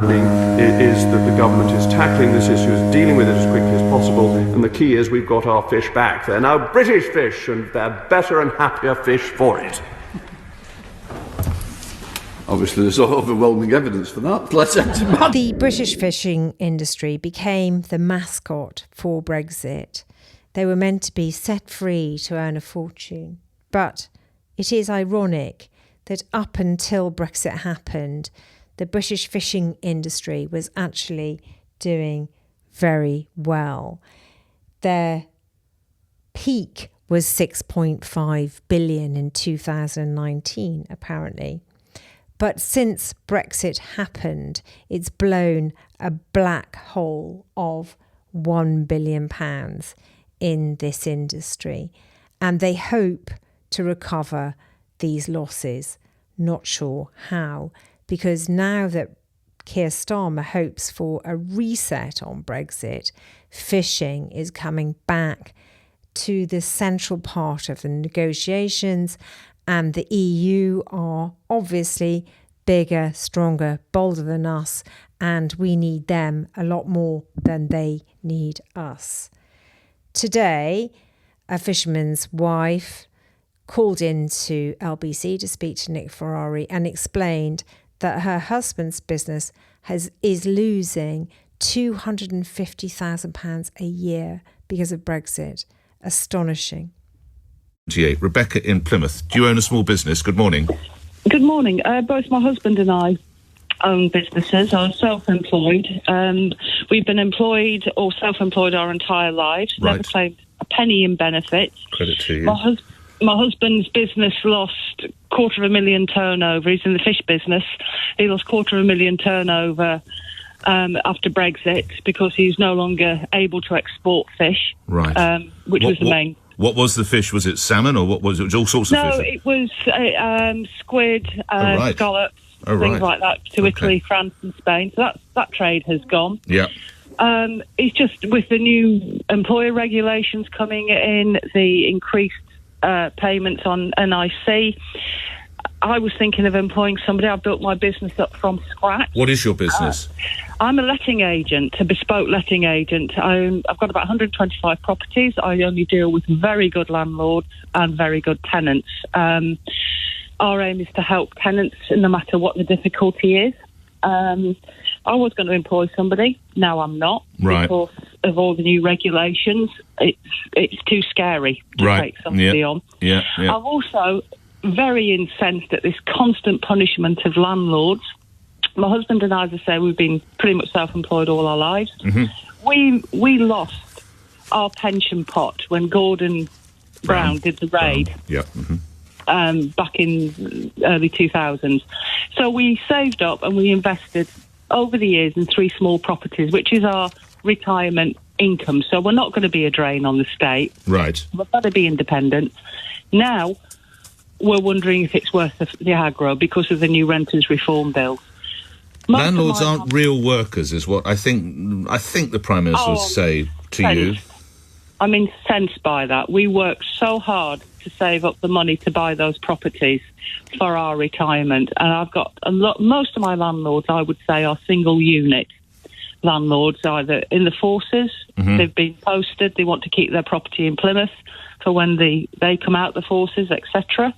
Is that the government is tackling this issue, is dealing with it as quickly as possible, and the key is we've got our fish back. They're now British fish, and they're better and happier fish for it. Obviously, there's overwhelming evidence for that. The British fishing industry became the mascot for Brexit. They were meant to be set free to earn a fortune. But it is ironic that up until Brexit happened, the British fishing industry was actually doing very well. Their peak was 6.5 billion in 2019, apparently. But since Brexit happened, it's blown a black hole of £1 billion in this industry. And they hope to recover these losses. Not sure how, because now that Keir Starmer hopes for a reset on Brexit, fishing is coming back to the central part of the negotiations, and the EU are obviously bigger, stronger, bolder than us, and we need them a lot more than they need us. Today, a fisherman's wife called into LBC to speak to Nick Ferrari and explained that her husband's business is losing £250,000 a year because of Brexit. Astonishing. Rebecca in Plymouth. Do you own a small business? Good morning. Good morning. Both my husband and I own businesses. I'm self-employed. We've been employed or self-employed our entire lives. Right. Never claimed a penny in benefits. Credit to you. My husband's business lost $250,000 turnover. He's in the fish business. He lost $250,000 turnover after Brexit because he's no longer able to export fish. Right. Which was the main. What was the fish? Was it salmon or what was it? It was all sorts of fish? No, it was squid, scallops, things like that to Italy, France and Spain. So that trade has gone. Yeah. It's just with the new employer regulations coming in, the increased payments on NIC. I was thinking of employing somebody. I built my business up from scratch. What is your business? I'm a letting agent, a bespoke letting agent. I've got about 125 properties. I only deal with very good landlords and very good tenants. Our aim is to help tenants no matter what the difficulty is. I was going to employ somebody. Now I'm not. Right. Because of all the new regulations. It's too scary to take somebody on. Yeah. I'm also very incensed at this constant punishment of landlords. My husband and I, as I say, we've been pretty much self-employed all our lives. Mm-hmm. We lost our pension pot when Gordon Brown did the raid. Yeah. Mm-hmm. Back in early 2000s. So we saved up and we invested over the years in 3 small properties, which is our retirement income. So we're not going to be a drain on the state. Right. We're going to be independent. Now, we're wondering if it's worth the aggro because of the new renters reform bill. Landlords aren't real workers, is what I think the Prime Minister would say to you. I'm incensed by that. We work so hard to save up the money to buy those properties for our retirement. And I've got most of my landlords, I would say, are single unit landlords, either in the forces, they've been posted, they want to keep their property in Plymouth for when they come out the forces, etc.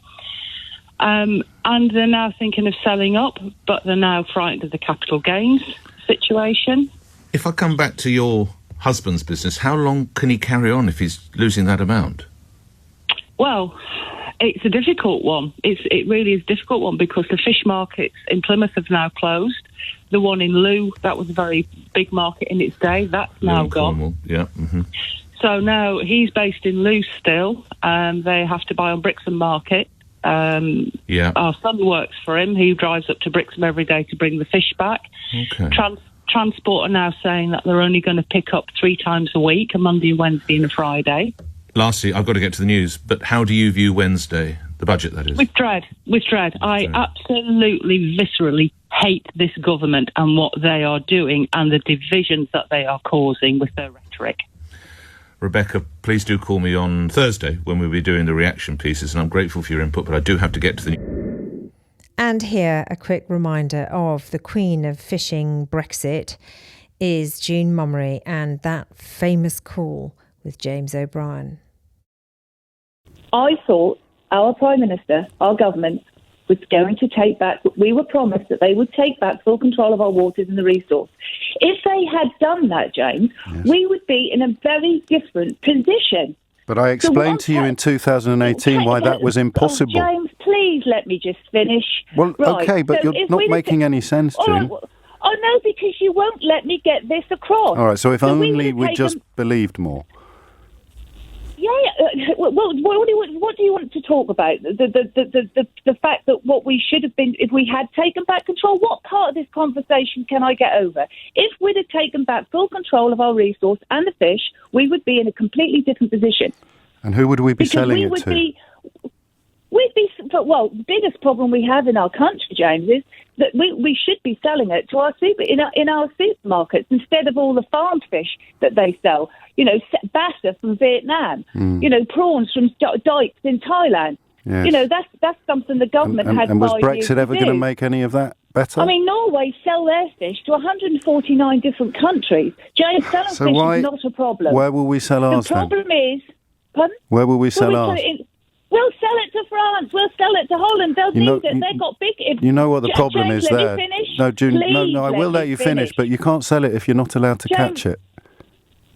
And they're now thinking of selling up, but they're now frightened of the capital gains situation. If I come back to your husband's business, how long can he carry on if he's losing that amount? Well, it's a difficult one. It really is a difficult one because the fish markets in Plymouth have now closed. The one in Looe, that was a very big market in its day, that's now gone. Cornwall. Yeah. Mm-hmm. So now he's based in Looe still. They have to buy on Brixham Market. Our son works for him. He drives up to Brixham every day to bring the fish back. Okay. Transport are now saying that they're only going to pick up 3 times a week, a Monday, Wednesday and a Friday. Lastly, I've got to get to the news, but how do you view Wednesday? The budget, that is. With dread. I absolutely, viscerally hate this government and what they are doing and the divisions that they are causing with their rhetoric. Rebecca, please do call me on Thursday when we'll be doing the reaction pieces, and I'm grateful for your input, but I do have to get to the news. And here, a quick reminder of the Queen of Fishing Brexit is June Mummery and that famous call with James O'Brien. I thought our Prime Minister, our government, was going to take back, we were promised that they would take back full control of our waters and the resource. If they had done that, James, we would be in a very different position. But I explained to you in 2018 why that was impossible. Oh, James, please let me just finish. Well, right. OK, but so you're not making any sense, June. Oh, no, because you won't let me get this across. All right, so if only we just believed more. Yeah, well, what do you want to talk about? The fact that what we should have been, if we had taken back control, what part of this conversation can I get over? If we'd have taken back full control of our resource and the fish, we would be in a completely different position. And who would we be selling it to? Well, the biggest problem we have in our country, James, is that we should be selling it to our in our supermarkets instead of all the farmed fish that they sell. You know, bass from Vietnam. You know, prawns from dikes in Thailand. Yes. You know, that's something the government had. And was 5 years Brexit ever going to make any of that better? I mean, Norway sell their fish to 149 different countries. James, selling fish is not a problem. Where will we sell ours then? The problem is, pardon? Where will we sell ours? We'll sell it to France. We'll sell it to Holland. They'll need it. They've got big... You know what the problem James, is there. No, June, no, I will let you finish, but you can't sell it if you're not allowed to catch it.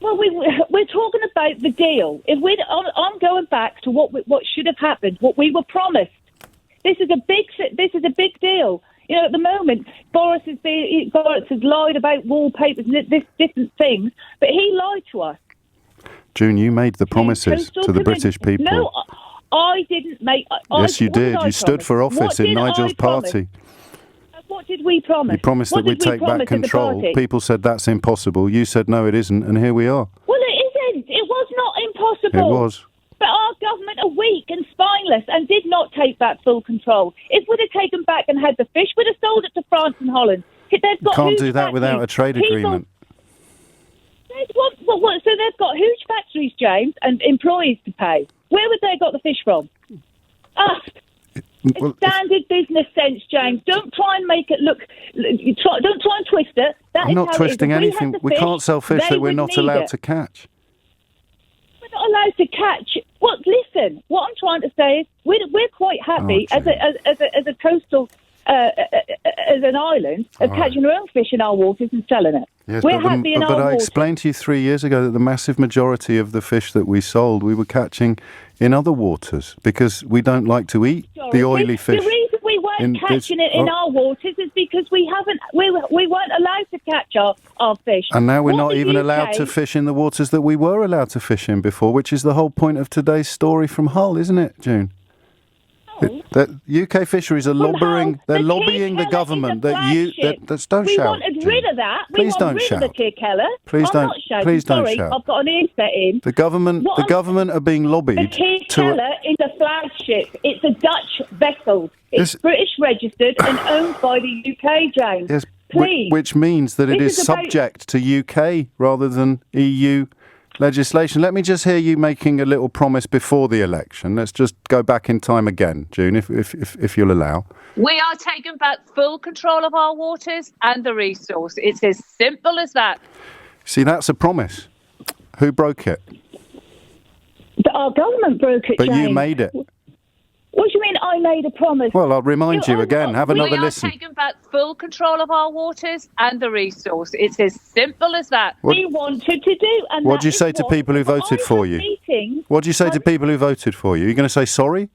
Well, we're talking about the deal. I'm going back to what should have happened, what we were promised. This is a big deal. You know, at the moment, Boris has lied about wallpapers and different things, but he lied to us. June, you made the promises to the British people. No, I didn't make... Yes, you did. You stood for office in Nigel's party. What did we promise? You promised that we'd take back control. People said that's impossible. You said no, it isn't, and here we are. Well, it isn't. It was not impossible. It was. But our government are weak and spineless and did not take back full control. If we'd have taken back and had the fish, we'd have sold it to France and Holland. They've got can't do that without a trade agreement. So they've got huge factories, James, and employees to pay. Where would they have got the fish from? Us. It's standard business sense, James. Don't try and make it look... Don't try and twist it. I'm not twisting anything. We can't sell fish that we're not allowed to catch. We're not allowed to catch... Well, listen, what I'm trying to say is we're quite happy as a coastal... as an island of catching our own fish in our waters and selling it. Yes, we're happy in our waters. But I explained to you 3 years ago that the massive majority of the fish that we sold, we were catching in other waters because we don't like to eat the oily fish. The reason we weren't catching it in our waters is because we weren't allowed to catch our fish. And now we're not even allowed to fish in the waters that we were allowed to fish in before, which is the whole point of today's story from Hull, isn't it, June? The UK fisheries are lobbying the government don't shout. We wanted rid of that. Please don't shout. Of the Tia Keller. Please don't shout. I've got an earset in. The government are being lobbied. The Tia Keller is a flagship. It's a Dutch vessel. It's British registered and owned by the UK, James. Yes, please. Which means that it is subject to UK rather than EU legislation. Let me just hear you making a little promise before the election. Let's just go back in time again, June, if you'll allow. We are taking back full control of our waters and the resource. It's as simple as that. See, that's a promise. Who broke it? Our government broke it, But James. you made it. What do you mean I made a promise? Well, I'll remind you again. Have another listen. We are taking back full control of our waters and the resource. It's as simple as that. We wanted to do. And what do you say to people who voted for you? What do you say to people who voted for you? Are you going to say sorry?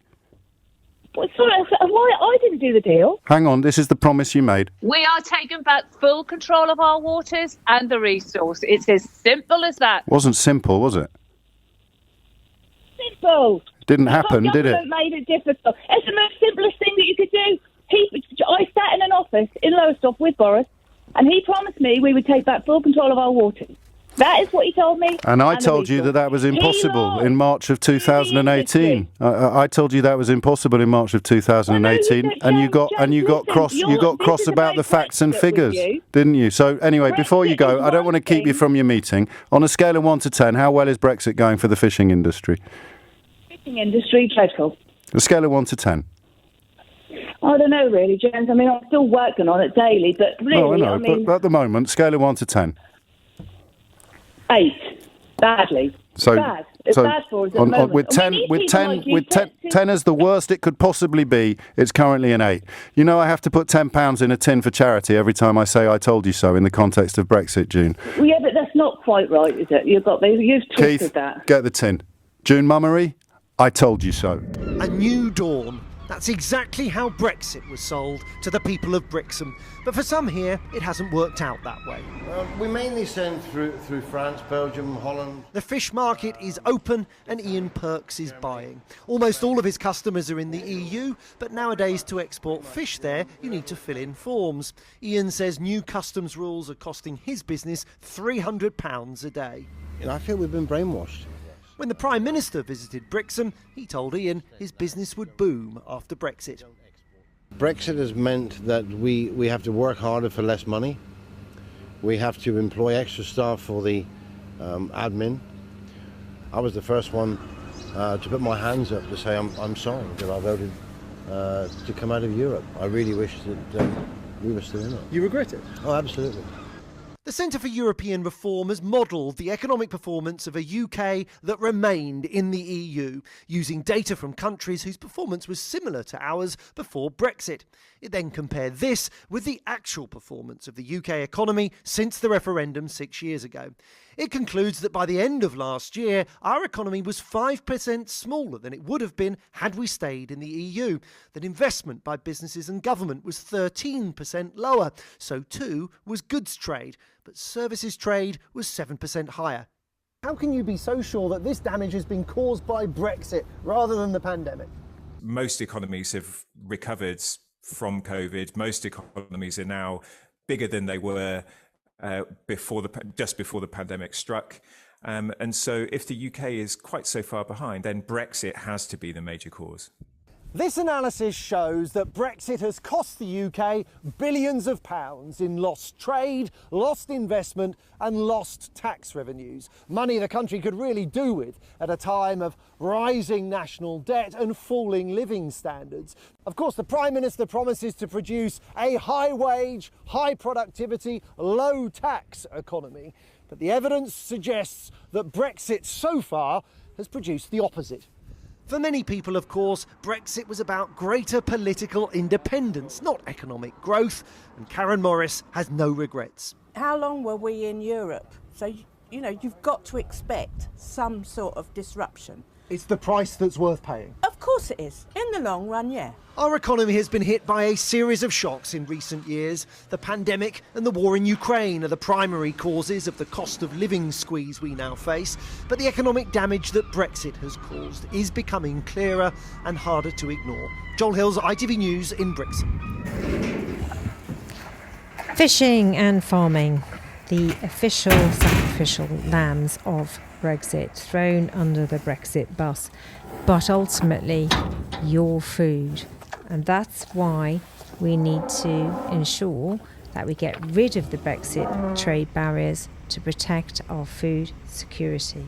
Sorry, I didn't do the deal. Hang on, this is the promise you made. We are taking back full control of our waters and the resource. It's as simple as that. Wasn't simple, was it? Simple. Didn't happen, did it? Made it difficult. It's the most simplest thing that you could do. I sat in an office in Lowestoft with Boris, and he promised me we would take back full control of our waters. That is what he told me. And I told you that was impossible in March of 2018. I told you that was impossible in March of 2018, and you got cross about the facts and figures, didn't you? So anyway, before you go, I don't want to keep you from your meeting. On a scale of 1 to 10, how well is Brexit going for the fishing industry? Fishing industry, dreadful. A scale of 1 to 10. I don't know, really, James. I mean, I'm still working on it daily, but really, I know, but at the moment, scale of 1 to 10. 8. Badly. So, Bad. It's bad for us at the moment. With 10 as the worst it could possibly be, it's currently an 8. You know, I have to put £10 in a tin for charity every time I say I told you so in the context of Brexit, June. Well, yeah, but that's not quite right, is it? You've twisted Keith, that. Get the tin. June Mummery, I told you so. A new dawn. That's exactly how Brexit was sold to the people of Brixham. But for some here, it hasn't worked out that way. We mainly send through France, Belgium, Holland. The fish market is open and Ian Perks is buying. Almost all of his customers are in the EU, but nowadays to export fish there, you need to fill in forms. Ian says new customs rules are costing his business £300 a day. I feel we've been brainwashed. When the Prime Minister visited Brixham, he told Ian his business would boom after Brexit. Brexit has meant that we have to work harder for less money. We have to employ extra staff for the admin. I was the first one to put my hands up to say I'm sorry that I voted to come out of Europe. I really wish that we were still in it. You regret it? Oh, absolutely. The Centre for European Reform has modelled the economic performance of a UK that remained in the EU, using data from countries whose performance was similar to ours before Brexit. It then compared this with the actual performance of the UK economy since the referendum 6 years ago. It concludes that by the end of last year, our economy was 5% smaller than it would have been had we stayed in the EU, that investment by businesses and government was 13% lower, so too was goods trade, but services trade was 7% higher. How can you be so sure that this damage has been caused by Brexit rather than the pandemic? Most economies have recovered from COVID. Most economies are now bigger than they were just before the pandemic struck. And so if the UK is quite so far behind, then Brexit has to be the major cause. This analysis shows that Brexit has cost the UK billions of pounds in lost trade, lost investment and lost tax revenues. Money the country could really do with at a time of rising national debt and falling living standards. Of course, the Prime Minister promises to produce a high-wage, high-productivity, low-tax economy. But the evidence suggests that Brexit so far has produced the opposite. For many people, of course, Brexit was about greater political independence, not economic growth, and Karen Morris has no regrets. How long were we in Europe? So, you've got to expect some sort of disruption. It's the price that's worth paying. Of course it is. In the long run, yeah. Our economy has been hit by a series of shocks in recent years. The pandemic and the war in Ukraine are the primary causes of the cost of living squeeze we now face. But the economic damage that Brexit has caused is becoming clearer and harder to ignore. Joel Hills, ITV News in Brixham. Fishing and farming, the official sacrificial lambs of Brexit, thrown under the Brexit bus, but ultimately your food. And that's why we need to ensure that we get rid of the Brexit trade barriers to protect our food security.